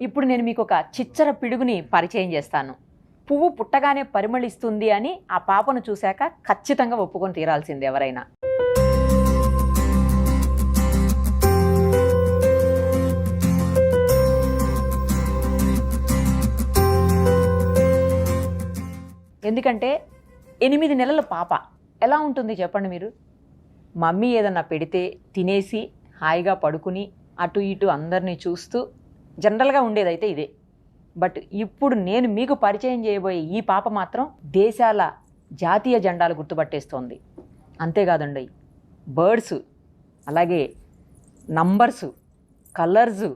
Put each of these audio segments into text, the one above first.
ఇప్పుడు నేను మీకు ఒక చిచ్చర పిడుగుని పరిచయం చేస్తాను. పువ్వు పుట్టగానే పరిమళిస్తుంది అని ఆ పాపను చూశాక ఖచ్చితంగా ఒప్పుకొని తీరాల్సింది ఎవరైనా. ఎందుకంటే 8 నెలల పాప ఎలా ఉంటుంది చెప్పండి మీరు. మమ్మీ ఏదన్నా పెడితే తినేసి హాయిగా పడుకుని అటు ఇటు అందరినీ చూస్తూ జనరల్గా ఉండేదైతే ఇదే. బట్ ఇప్పుడు నేను మీకు పరిచయం చేయబోయే ఈ పాప మాత్రం దేశాల జాతీయ జెండాలు గుర్తుపట్టేస్తోంది. అంతేకాదండి, బర్డ్స్, అలాగే నంబర్సు, కలర్సు,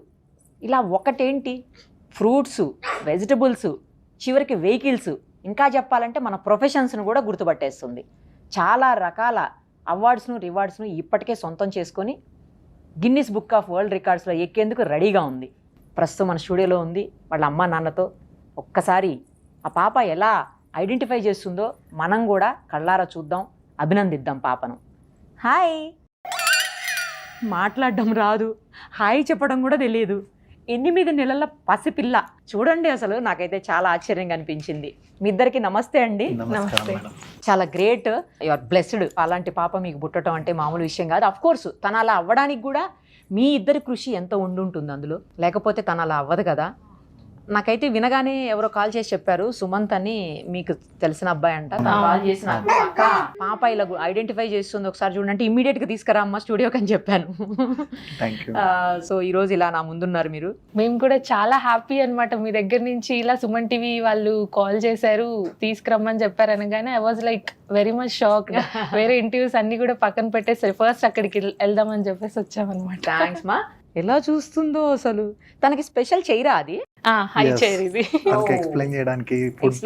ఇలా ఒకటేంటి ఫ్రూట్స్, వెజిటబుల్స్, చివరికి వెహికల్స్, ఇంకా చెప్పాలంటే మన ప్రొఫెషన్స్ను కూడా గుర్తుపట్టేస్తుంది. చాలా రకాల అవార్డ్స్ను రివార్డ్స్ను ఇప్పటికే సొంతం చేసుకొని గిన్నిస్ బుక్ ఆఫ్ వరల్డ్ రికార్డ్స్లో ఎక్కేందుకు రెడీగా ఉంది. ప్రస్తుతం మన స్టూడియోలో ఉంది వాళ్ళ అమ్మ నాన్నతో. ఒక్కసారి ఆ పాప ఎలా ఐడెంటిఫై చేస్తుందో మనం కూడా కళ్ళారా చూద్దాం, అభినందిద్దాం పాపను. హాయ్. మాట్లాడడం రాదు, హాయ్ చెప్పడం కూడా తెలియదు. 8 నెలల పసిపిల్ల చూడండి. అసలు నాకైతే చాలా ఆశ్చర్యంగా అనిపించింది. మీ ఇద్దరికి నమస్తే అండి. నమస్తే. చాలా గ్రేట్, యు ఆర్ బ్లెస్డ్. అలాంటి పాప మీకు పుట్టడం అంటే మామూలు విషయం కాదు. అఫ్ కోర్స్ తను అలా అవ్వడానికి కూడా మీ ఇద్దరి కృషి ఎంతో ఉండుంటుంది అందులో, లేకపోతే తను అలా అవ్వదు కదా. నాకైతే వినగానే ఎవరో కాల్ చేసి చెప్పారు, సుమంత్ అని మీకు తెలిసిన అబ్బాయి అంట. కాల్ చేసిన అక్క పాప ఇలా ఐడెంటిఫై చేస్తుంది ఒకసారి చూడండి, ఇమ్మీడియట్ గా తీసుకురా అమ్మ స్టూడియోకి అని చెప్పాను. సో ఈ రోజు ఇలా నా ముందున్నారు మీరు. మేము కూడా చాలా హ్యాపీ అన్నమాట. మీ దగ్గర నుంచి ఇలా సుమన్ టీవీ వాళ్ళు కాల్ చేశారు, తీసుకురమ్మని చెప్పారు అనగానే I was like very much shock. వేరే ఇంటర్వ్యూస్ అన్ని కూడా పక్కన పెట్టేసరి ఫస్ట్ అక్కడికి వెళ్దామని చెప్పేసి వచ్చామన్నమాట. థ్యాంక్స్ మా. ఎలా చూస్తుందో అసలు. తనకి స్పెషల్ చేయరా అది? హై చైర్ ఇది ఎక్స్ప్లెయిన్ చేయడానికి, ఫుడ్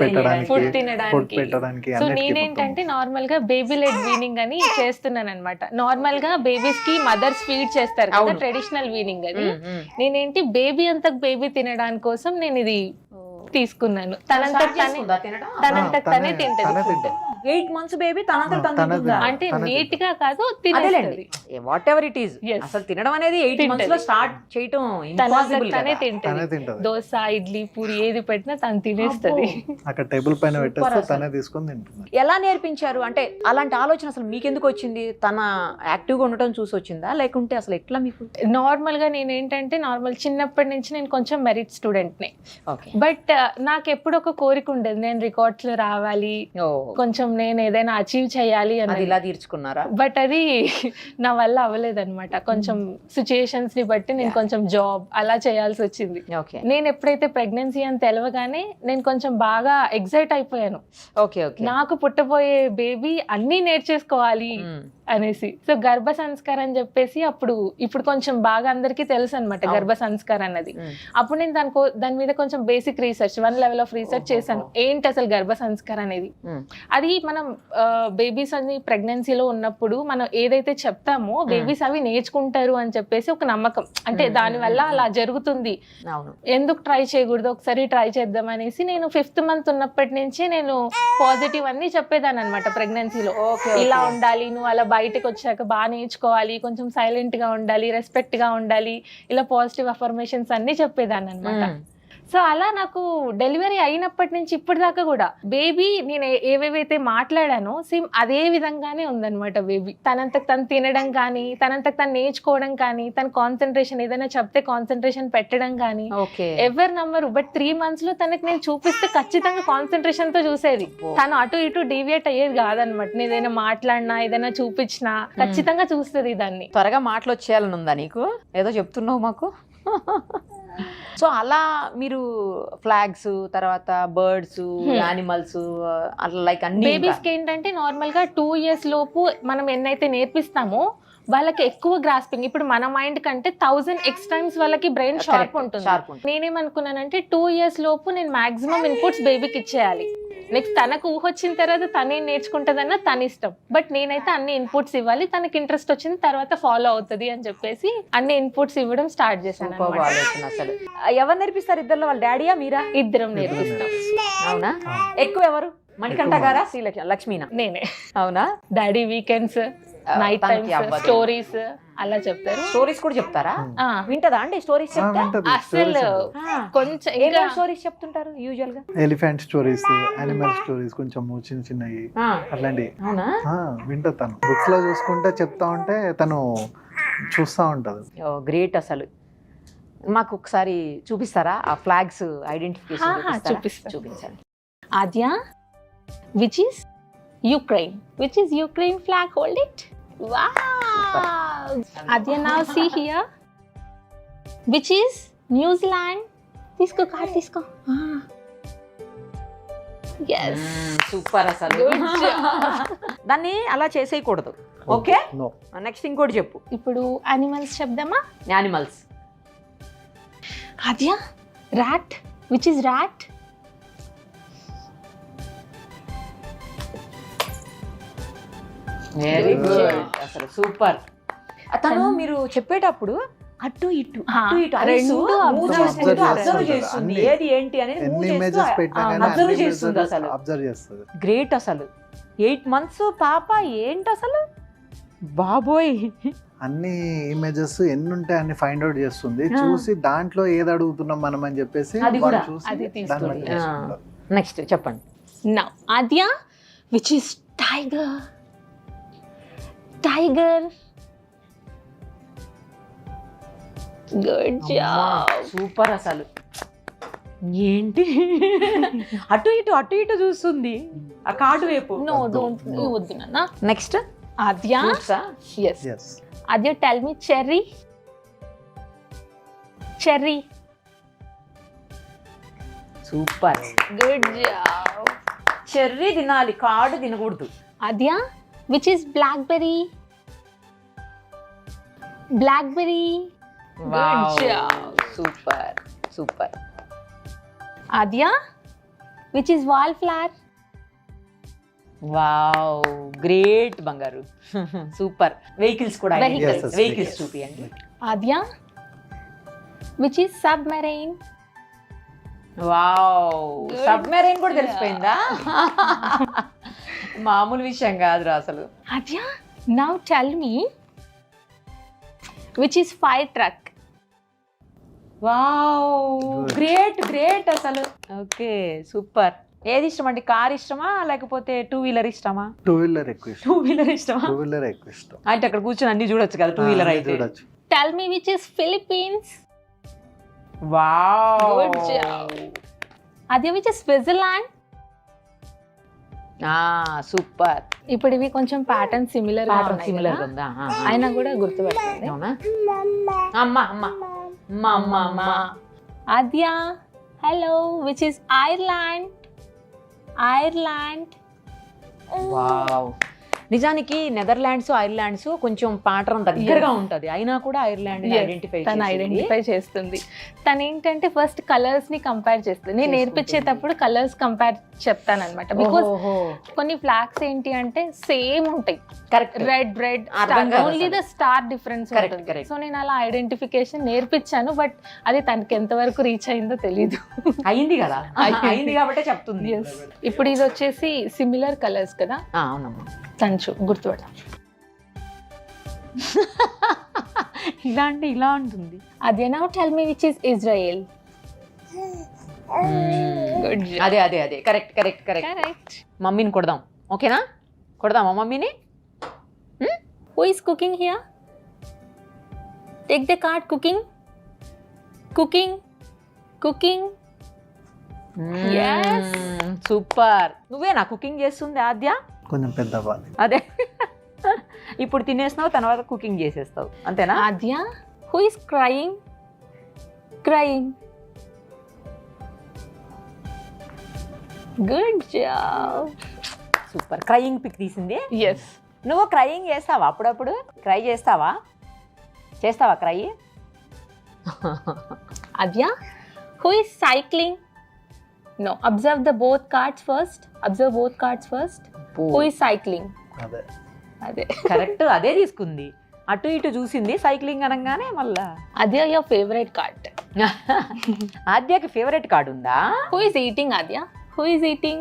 తినడానికి. సో నేనేంటంటే నార్మల్ గా బేబీ లెడ్ వీనింగ్ అని చేస్తున్నాను అనమాట. నార్మల్ గా బేబీస్ కి మదర్స్ ఫీడ్ చేస్తారు కదా, ట్రెడిషనల్ వీనింగ్ అది. నేనేంటి బేబీ అంతా బేబీ తినడానికి కోసం నేను ఇది తీసుకున్నాను. తనంతకు తనే తింటది ఫుడ్. 8 months బేబీ తనంతట అంటే నీట్ గా కాదు, తినేది వాట్ ఎవర్ ఇట్ ఈస్. అసలు తినడం అనేది 8 months లో స్టార్ట్ చేయటం ఇంపాసిబుల్. తనే తింటది. దోశ, ఇడ్లీ, పూరి ఏది పెట్టినా తను తినేస్తది. అక్కడ టేబుల్ పైన పెట్టేస్తే తనే తీసుకొని తింటుంది. ఎలా నేర్పించారు అంటే అలాంటి ఆలోచన అసలు మీకెందుకు వచ్చింది? తన యాక్టివ్ గా ఉండటం చూసి వచ్చిందా, లేకుంటే అసలు ఎట్లా మీకు? నార్మల్ గా నేనేంటంటే చిన్నప్పటి నుంచి నేను కొంచెం మెరిట్ స్టూడెంట్ నే. బట్ నాకు ఎప్పుడు ఒక కోరిక ఉండేది, నేను రికార్డ్స్ లో రావాలి, కొంచెం నేను ఏదైనా అచీవ్ చేయాలి అని. ఇలా తీర్చుకున్నారా? బట్ అది నా వల్ల అవ్వలేదు అనమాట. కొంచెం సిచ్యుయేషన్స్ ని బట్టి నేను కొంచెం జాబ్ అలా చేయాల్సి వచ్చింది. నేను ఎప్పుడైతే ప్రెగ్నెన్సీ అని తెలవగానే నేను కొంచెం బాగా ఎక్సైట్ అయిపోయాను. నాకు పుట్టబోయే బేబీ అన్ని నేర్చేసుకోవాలి అనేసి. సో గర్భ సంస్కారం అని చెప్పేసి ఇప్పుడు కొంచెం బాగా అందరికీ తెలుసు అనమాట గర్భ సంస్కారం అన్నది. అప్పుడు నేను దాని మీద కొంచెం basic research, 1 level of research చేశాను. ఏంటి అసలు గర్భ సంస్కారం అనేది? అది మనం బేబీస్ అన్ని ప్రెగ్నెన్సీలో ఉన్నప్పుడు మనం ఏదైతే చెప్తామో బేబీస్ అవి నేర్చుకుంటారు అని చెప్పేసి ఒక నమ్మకం. అంటే దాని వల్ల అలా జరుగుతుంది, ఎందుకు ట్రై చేయకూడదు, ఒకసారి ట్రై చేద్దాం అనేసి నేను 5th month ఉన్నప్పటి నుంచి నేను పాజిటివ్ అన్ని చెప్పేదాన్ని అనమాట ప్రెగ్నెన్సీలో. ఇలా ఉండాలి, నువ్వు అలా బయటకు వచ్చాక బాగా నేర్చుకోవాలి, కొంచెం సైలెంట్ గా ఉండాలి, రెస్పెక్ట్ గా ఉండాలి, ఇలా పాజిటివ్ అఫర్మేషన్స్ అన్ని చెప్పేదాన్ని అనమాట. సో అలా నాకు డెలివరీ అయినప్పటి నుంచి ఇప్పటిదాకా కూడా బేబీ నేను ఏవేవైతే మాట్లాడానో సేమ్ అదే విధంగానే ఉందన్నమాట. బేబీ తనంతకు తను తినడం కానీ, తనంతకు తను నేర్చుకోవడం కానీ, తన కాన్సన్ట్రేషన్ ఏదైనా చెప్తే కాన్సన్ట్రేషన్ పెట్టడం కానీ ఎవరు నమ్మరు. బట్ 3 months లో తనకి నేను చూపిస్తే ఖచ్చితంగా కాన్సన్ట్రేషన్ తో చూసేది. తను అటు ఇటు డీవియేట్ అయ్యేది కాదనమాట. నేను ఏదైనా మాట్లాడినా ఏదైనా చూపించినా ఖచ్చితంగా చూస్తుంది దాన్ని. త్వరగా మాటలు వచ్చేయాలని ఉందా నీకు? ఏదో చెప్తున్నావు మాకు. సో అలా మీరు ఫ్లాగ్స్, తర్వాత బర్డ్స్, యానిమల్స్, అట్లా లైక్ అన్ని బేబీస్ కి ఏంటంటే నార్మల్ గా 2 years లోపు మనం ఎన్నైతే నేర్పిస్తామో వాళ్ళకి ఎక్కువ గ్రాస్పింగ్. ఇప్పుడు మన మైండ్ కంటే 1000x times వాళ్ళకి బ్రెయిన్ షార్ప్ ఉంటుంది. నేనేమనుకున్నానంటే 2 years లోపు నేను మాక్సిమం ఇన్పుట్స్ బేబీకి ఇచ్చేయాలి. నెక్స్ట్ తనకు ఊహ వచ్చిన తర్వాత తనే నేర్చుకుంటుందన్న తన ఇష్టం. బట్ నేనైతే అన్ని ఇన్పుట్స్ ఇవ్వాలి, తనకి ఇంట్రెస్ట్ వచ్చిన తర్వాత ఫాలో అవుతుంది అని చెప్పేసి అన్ని ఇన్పుట్స్ ఇవ్వడం స్టార్ట్ చేశాను. అసలు ఎవరు నేర్పిస్తారు? ఇద్దరు వాళ్ళ డాడీయా మీరా? ఇద్దరం నేర్పిస్తాం. అవునా? ఎక్కువ ఎవరు? మణికంఠ గారా, శ్రీలక్ష్మీనా? నేనే. అవునా? Daddy weekends night times stories అలా చెప్తారు. స్టోరీస్ కూడా చెప్తారా? ఆ, వింటదా అండి స్టోరీస్ చెప్తా? అసలు కొంచెం ఇంకా స్టోరీస్ చెప్తుంటారు యూజువల్ గా? ఎలిఫెంట్ స్టోరీస్, యానిమల్ స్టోరీస్, కొంచెం చిన్న చిన్నవి అట్లాంటివి అవునా? వింటా. తను బుక్స్ లో చూసుకుంటే చెప్తా ఉంటే తను చూస్తా ఉంటది. గ్రేట్ అసలు. మాకు ఒకసారి చూపిస్తారా ఆ ఫ్లాగ్స్ ఐడెంటిఫికేషన్? చూపించండి. ఆద్య, which is Ukraine? Which is Ukraine flag? Hold it. Wow. Adya, now see here. Which is New Zealand? తీసుకో కార్డ్ తీసుకో. Yes. సూపర్ అసలు. Good job. దాన్ని అలా చేసేయకూడదు. Okay, No. నెక్స్ట్ ఇంకోటి చెప్పు. ఇప్పుడు animals చెప్దామా? Animals. Aadya, rat. Which is rat? Very Good good job. అసలు సూపర్. అతను మీరు చెప్పేటప్పుడు అటు ఇటు రెండు అబ్జర్వ్ చేస్తుంది ఏది ఏంటి అనేది ఎన్ని ఇమేజెస్ పెట్టినా కానీ అబ్జర్వ్ అన్ని చేస్తుంది అసలు. అబ్జర్వ్ చేస్తుంది. గ్రేట్ అసలు. 8 months పాప ఏంటి అసలు బాబోయ్. అన్ని ఇమేజెస్ ఎన్ని ఉంటాయి అన్ని ఫైండ్ అవుట్ చేస్తుంది. చూసి దాంట్లో ఏది అడుగుతున్నాం మనం అని చెప్పేసి అది కూడా, వాళ్ళు చూసి అది దాన్ని తీసుకొని. బట్టి చేసుకుంటారు. నెక్స్ట్ చెప్పండి. Now, Adya, which is tiger? Tiger. Good job. Super అసలు. ఏంటి అటు ఇటు చూస్తుంది ఆ కార్డు వైపు. No, don't. You వద్దు నాన్న. Next Adya. Yes. Yes. Adya, tell me cherry. Cherry. Super. Good job. Cherry తినాలి, కార్డు తినకూడదు. Adya, which is blackberry? Blackberry. Good job. Super super. Adya, which is wallflower? Wow, great బంగారు. Super. Vehicles కూడా Vehicles. Yes, vehicles yes. చూపియండి. Adya, which is submarine? Wow, Good. Submarine కూడా తెలిసిపోయిందా? మామూలు విషయం కాదురా అసలు. Adya, now tell me, which is fire truck? Wow, Good. Great అసలు. Okay super. ఏది ఇష్టం అండి? కార్ ఇష్టమా లేకపోతే 2-wheeler ఇష్టమా? 2-wheeler ఎక్కువ ఇష్టం. 2-wheeler ఇష్టమా? 2-wheeler ఎక్కువ ఇష్టం. అంటే అక్కడ కూర్చొని అన్ని చూడొచ్చు కదా 2-wheeler అన్నీ అయితే. చూడొచ్చు. Tell me, which is Philippines? Wow, Good job. Adya, which is Switzerland? Super. ఇప్పుడు ఇవి కొంచెం ప్యాటర్న్ సిమిలర్ సిమిలర్ ఉందా? అయినా కూడా గుర్తుపెట్టండి. అవునా? అమ్మ. Adya, hello, which is Ireland? Ireland. Wow. నిజానికి నెదర్లాండ్స్ ఐర్లాండ్స్ కొంచెం పాటరం దగ్గరగా ఉంటది, అయినా కూడా ఐర్లాండ్ తను ఐడెంటిఫై చేస్తుంది. తను ఏంటంటే ఫస్ట్ కలర్స్ ని కంపేర్ చేస్తుంది. నేను నేర్పించేటప్పుడు కలర్స్ కంపేర్ చెప్తాను అనమాట. బికాస్ కొన్ని ఫ్లాగ్స్ ఏంటి అంటే సేమ్ ఉంటాయి, కరెక్ట్. రెడ్ అర్థం కాదు only the star difference Correct, ఉంటుంది. correct. సో నేను అలా ఐడెంటిఫికేషన్ నేర్పించాను, బట్ అది తనకి ఎంతవరకు రీచ్ అయిందో తెలీదు. అయింది కదా, అయింది కాబట్టే చెప్తుంది. ఇప్పుడు ఇది వచ్చేసి సిమిలర్ కలర్స్ కదా, అవునమ్మా. తంచు గుర్తుపడ. ఇలా అంటే ఇలా ఉంటుంది. అదే now tell me which is Israel. Good అదే కరెక్ట్. మమ్మీని కొడదాం, ఓకేనా? కొడదామా మమ్మీని? Who is cooking here? Take the card. Cooking. Yes. Super. నువ్వేనా కుకింగ్ చేస్తుంది ఆద్య? కొంచెం పెద్ద అవ్వాలి. అదే ఇప్పుడు తినేసినావు, తర్వాత కుకింగ్ చేసేస్తావు, అంతేనా? Adya, who is crying? Good job. Super. Crying pic తీసింది. Yes. నువ్వు క్రయింగ్ చేస్తావా? అప్పుడప్పుడు క్రై చేస్తావా cry? Adya, who is cycling? No, observe both cards first. Who is cycling? అదే కరెక్ట్, అదే తీసుకుంది. అటు ఇటు చూసింది సైక్లింగ్ అనగానే మళ్ళా. Adya, your favorite card. ఆద్యకి ఫేవరెట్ కార్డు ఉందా? Who is eating, Adya? Who is eating?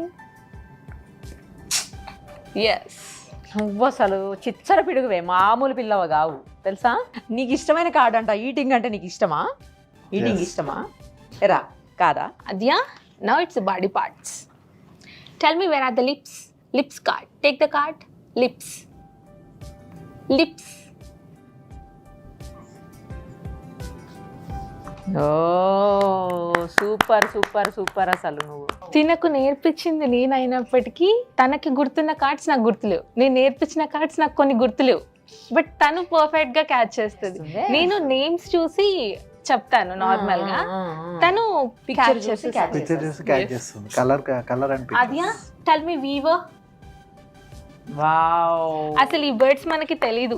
Yes. నువ్వు అసలు చిచ్చర పిడుగువే, మామూలు పిల్లవ కావు తెలుసా. నీకు ఇష్టమైన కార్డ్ అంట. ఈటింగ్ అంటే నీకు ఇష్టమా? Eating Yes. ఇష్టమా? ఎరా కాదా? Adya, now it's the body parts. Tell me, where are the lips? Lips card. Take the card. Lips. Lips. ఓ సూపర్ సూపర్ సూపర్. అసలు నువ్వు తినకు నేర్పించింది నేనైనప్పటికీ తనకి గుర్తున్న కార్డ్స్ నాకు గుర్తులేవు, నేను నేర్పించిన కార్డ్స్ నాకు కొన్ని గుర్తులేవు, బట్ తను పర్ఫెక్ట్ గా క్యాచ్ చేస్తుంది. నేను నేమ్స్ చూసి చెప్తాను నార్మల్ గా, తను పిక్చర్ catch చూసి చేసేస్తుంది. catch పిక్చర్ చేసి క్యాచ్ చేస్తుంది. Colour and Adya, tell me weaver. Wow. అసలు ఈ బర్డ్స్ మనకి తెలీదు.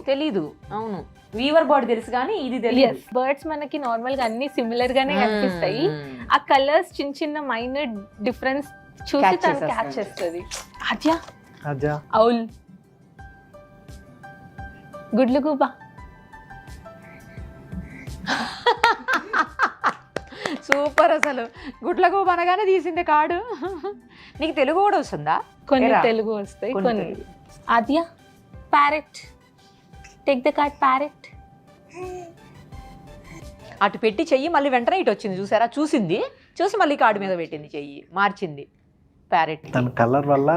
అవును, వీవర్ బర్డ్ తెలుసు కానీ ఇది తెలియదు. బర్డ్స్ మనకి నార్మల్ గా అన్ని సిమిలర్ గానే కనిపిస్తాయి. ఆ కలర్స్ చిన్న చిన్న మైనర్ డిఫరెన్స్ చూసి Catch తను చేసేస్తుంది. క్యాచ్ చేస్తుంది. ఆద్య, అజా అవుల్, గుడ్లు గుబా. సూపర్. అసలు గుడ్లకు అనగానే తీసింది కార్డు. నీకు తెలుగు కూడా వస్తుందా? కొన్ని ఏరా? తెలుగు వస్తాయి, కొన్ని కొన్ని. Telugu. Aadya, parrot. Take the card parrot. అటు పెట్టి చెయ్యి మళ్ళీ వెంటనే ఇటు వచ్చింది చూసారా. చూసి మళ్ళీ కార్డు మీద పెట్టింది, చెయ్యి మార్చింది. ప్యారెట్ తన కలర్ వల్ల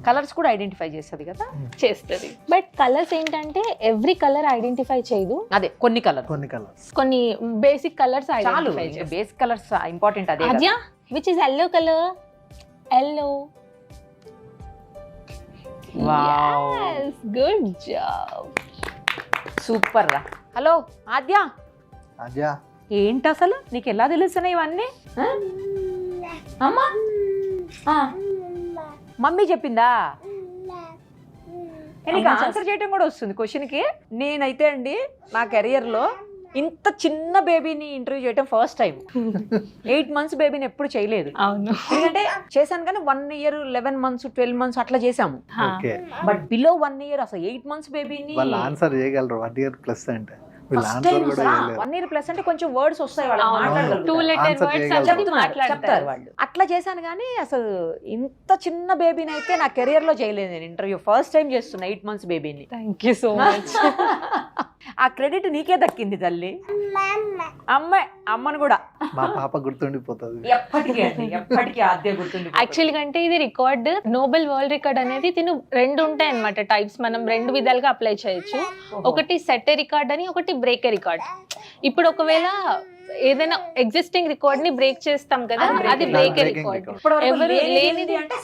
కలర్స్ కూడా ఐడెంటిఫై చేస్తుంది కదా. చేస్తుంది. బట్ కలర్స్ ఏంటంటే ఎవ్రీ కలర్ ఐడెంటిఫై చేయదు, అదే కొన్ని కలర్, కొన్ని కలర్స్. కొన్ని బేసిక్ కలర్స్ చాలు. ఐడెంటిఫై చేస్తుంది. Basic colours important. అదే Aadya, which is yellow colour? Yellow. Good job. Super రా. హలో ఆద్య, అజా ఏంటి అసలు నీకు ఎలా తెలుస్తున్నాయి ఇవన్నీ? ఆ? అమ్మా ఆ. మమ్మీ చెప్పిందా? నీకు ఆన్సర్ చేయడం కూడా వస్తుంది క్వశ్చన్కి. నేనైతే అండి నా కెరియర్లో ఇంత చిన్న బేబీని ఇంటర్వ్యూ చేయడం ఫస్ట్ టైం. 8 months బేబీని ఎప్పుడు చేయలేదు. అవును. ఎందుకంటే చేశాను కానీ 1 year 11 months 12 months అట్లా చేసాము. ఓకే. బట్ బిలో 1 year అసలు 8 months బేబీని వాళ్ళు ఆన్సర్ చేయగలరు 1 year ప్లస్ అంటే. వీళ్ళు ఆన్సర్ కూడా చేయలేరు. 1 year ప్లస్ అంటే కొంచెం వర్డ్స్ వస్తాయి వాళ్ళకి, అవును. మాట్లాడగలుగుతారు. 2 letter Answer words చేయగలరు. అవి మాట్లాడతారు చెప్తారు వాళ్ళు. అట్లా చేశాను కానీ అసలు ఇంత చిన్న బేబీని అయితే నా కెరియర్ లో చేయలేదు నేను ఇంటర్వ్యూ. ఫస్ట్ టైం చేస్తున్నా 8 months బేబీని. Thank you so much. ఆ క్రెడిట్ నీకే దక్కింది తల్లి. అమ్మని కూడా మా పాప గుర్తుండిపోతుంది. ఎప్పటికీ అండి, ఎప్పటికీ ఆద్య గుర్తుంది. యాక్చువల్గా అంటే ఇది రికార్డ్, నోబెల్ వరల్డ్ రికార్డ్ అనేది తిను 2 ఉంటాయి అన్నమాట టైప్స్. మనం 2 విధాలుగా అప్లై చేయొచ్చు. ఒకటి సెట్ రికార్డ్ అని, ఒకటి బ్రేక్ రికార్డ్. ఇప్పుడు ఒకవేళ ఏదైనా ఎగ్జిస్టింగ్ రికార్డ్ ని బ్రేక్ చేస్తాం కదా, అది బ్రేక్ రికార్డ్. ఎవరు లేనిది అంటే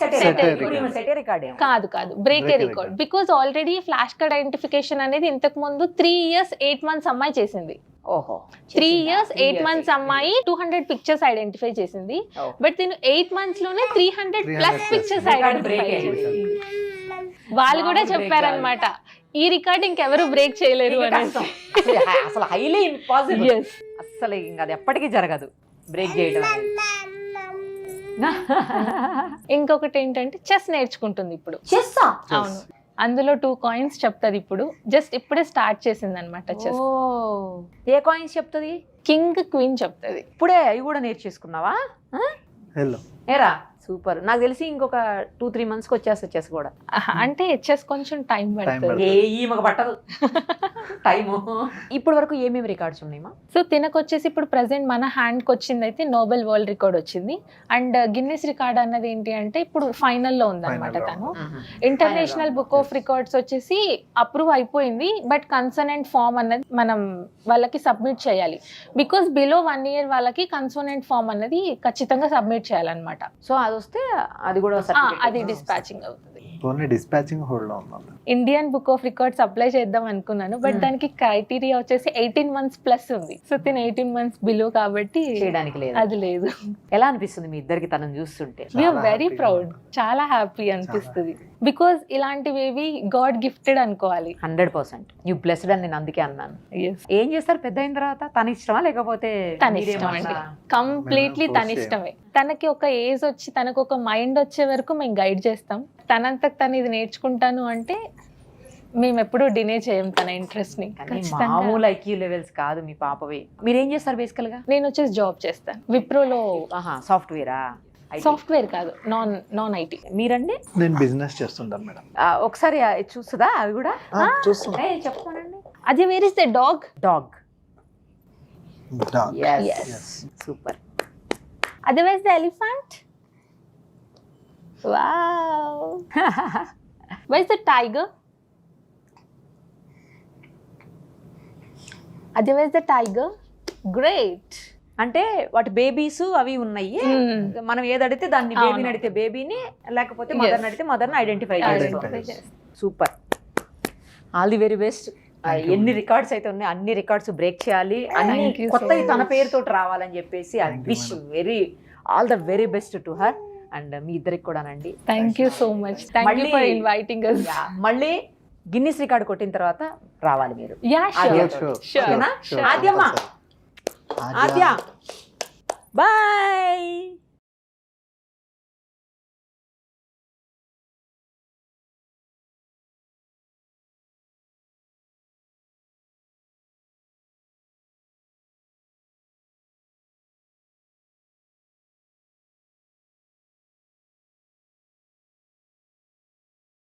కాదు break record. Because already flash card identification అనేది ఇంతకు ముందు 3 years 8 months అమ్మాయి చేసింది. ఓహో, 3 years 8 months అమ్మాయి 200 పిక్చర్స్ ఐడెంటిఫై చేసింది. బట్ నేను 8 months లోనే 300+ పిక్చర్స్ ఐడెంటిఫై చేసింది. వాళ్ళు కూడా చెప్పారనమాట, ఈ రికార్డ్ ఇంకెవరు బ్రేక్ చేయలేరు అనేసి. అసలు హైలీ ఇంపాసిబుల్. అసలు ఇంకా అది ఎప్పటికీ జరగదు బ్రేక్ చేయడం. ఇంకొకటి ఏంటంటే చెస్ నేర్చుకుంటుంది ఇప్పుడు. చేస్తా. అవును, అందులో 2 coins చెప్తుంది ఇప్పుడు. జస్ట్ ఇప్పుడే స్టార్ట్ చేసింది అనమాట చెస్. ఏ కాయిన్స్ చెప్తుంది? కింగ్ క్వీన్ చెప్తుంది. ఇప్పుడే అవి కూడా నేర్చేసుకున్నావా? హలో ఏరా సూపర్. నాకు తెలిసి ఇంకొక 2-3 months వచ్చేస్తా చెస్ కూడా. అంటే చెస్ కొంచెం టైం పడుతుంది. ఈమెకు పట్టదు టైము. ఇప్పటి వరకు ఏమేమి రికార్డ్స్ ఉన్నాయమ్మా? సో తినకొచ్చేసి ఇప్పుడు ప్రెసెంట్ మన హ్యాండ్కి వచ్చింది అయితే నోబెల్ వరల్డ్ రికార్డ్ వచ్చింది. అండ్ గిన్నెస్ రికార్డ్ అన్నది ఏంటి అంటే ఇప్పుడు ఫైనల్లో ఉందన్నమాట. తను ఇంటర్నేషనల్ బుక్ ఆఫ్ రికార్డ్స్ వచ్చేసి అప్రూవ్ అయిపోయింది. బట్ కన్సోనెంట్ ఫామ్ అన్నది మనం వాళ్ళకి సబ్మిట్ చేయాలి. బికాస్ బిలో 1 year వాళ్ళకి కన్సోనెంట్ ఫామ్ అన్నది ఖచ్చితంగా సబ్మిట్ చేయాలన్నమాట. సో అది వస్తే అది కూడా అది డిస్పాచింగ్ అవుతుంది. ఓన్లీ డిస్పాచింగ్ హోల్డ్ లో ఉన్నాం. Indian book of records apply చేద్దాం అనుకున్నాను. బట్ దానికి క్రైటీరియా వచ్చేసి 18 months ప్లస్ ఉంది. సో తిన 18 months బిలో కాబట్టి చేయడానికి లేదు. అది లేదు. ఎలా అనిపిస్తుంది మీ ఇద్దరికి తనని చూస్తుంటే? We are very proud. చాలా హ్యాపీ అనిపిస్తుంది. బికాస్ ఇలాంటివి గాడ్ గిఫ్టెడ్ అనుకోవాలి. 100% యూ బ్లెస్డ్ అని నేను అందుకే అన్నాను. ఏం చేస్తారు పెద్ద అయిన తర్వాత? తన ఇష్టమా లేకపోతే తన ఇష్టం అండి, కంప్లీట్లీ తన ఇష్టమే. తనకి ఒక ఏజ్ వచ్చి తనకు ఒక మైండ్ వచ్చే వరకు మేము గైడ్ చేస్తాం. తనంతకు తను ఇది నేర్చుకుంటాను అంటే మేము ఎప్పుడూ డినే చేయం తన ఇంట్రెస్ట్ ని. మామూలు ఐక్యూ లెవెల్స్ కాదు మీ పాపవి. మీరు ఏం చేస్తారు బేసికల్ గా? నేను వచ్చేసి జాబ్ చేస్తాను విప్రోలో. సాఫ్ట్వేరా? సాఫ్ట్వేర్ కాదు, నాన్ ఐటీ. మీరండి? నేను బిజినెస్ చేస్తుంటాను మేడం. ఒకసారి చూస్తుందా అవి కూడా? చూస్తున్నా. చెప్పమనండి. అది where is the dog? Dog. Yes. Super. అది where is the elephant? Wow. Where is the tiger? అది where is the tiger? Great. అంటే వాటి బేబీస్ అవి ఉన్నాయి. మనం ఏది అడిగితే దాన్ని, బేబీని అడిగితే బేబీని, లేకపోతే మదర్ని అడిగితే మదర్ని ఐడెంటిఫై చేసుకోవాలి. Super. All the very best. ఎన్ని రికార్డ్స్ అయితే ఉన్నాయి అన్ని రికార్డ్స్ బ్రేక్ చేయాలి, అన్ని కొత్తవి తన పేరుతో రావాలని చెప్పేసి I wish all the very best to her and మీ ఇద్దరికి కూడానండి. Thank you so much. Thank you for inviting us. మళ్ళీ గిన్నిస్ రికార్డ్ కొట్టిన తర్వాత రావాలి మీరు. Yeah sure. ఆద్యమ్మ, ఆద్య బాయ్.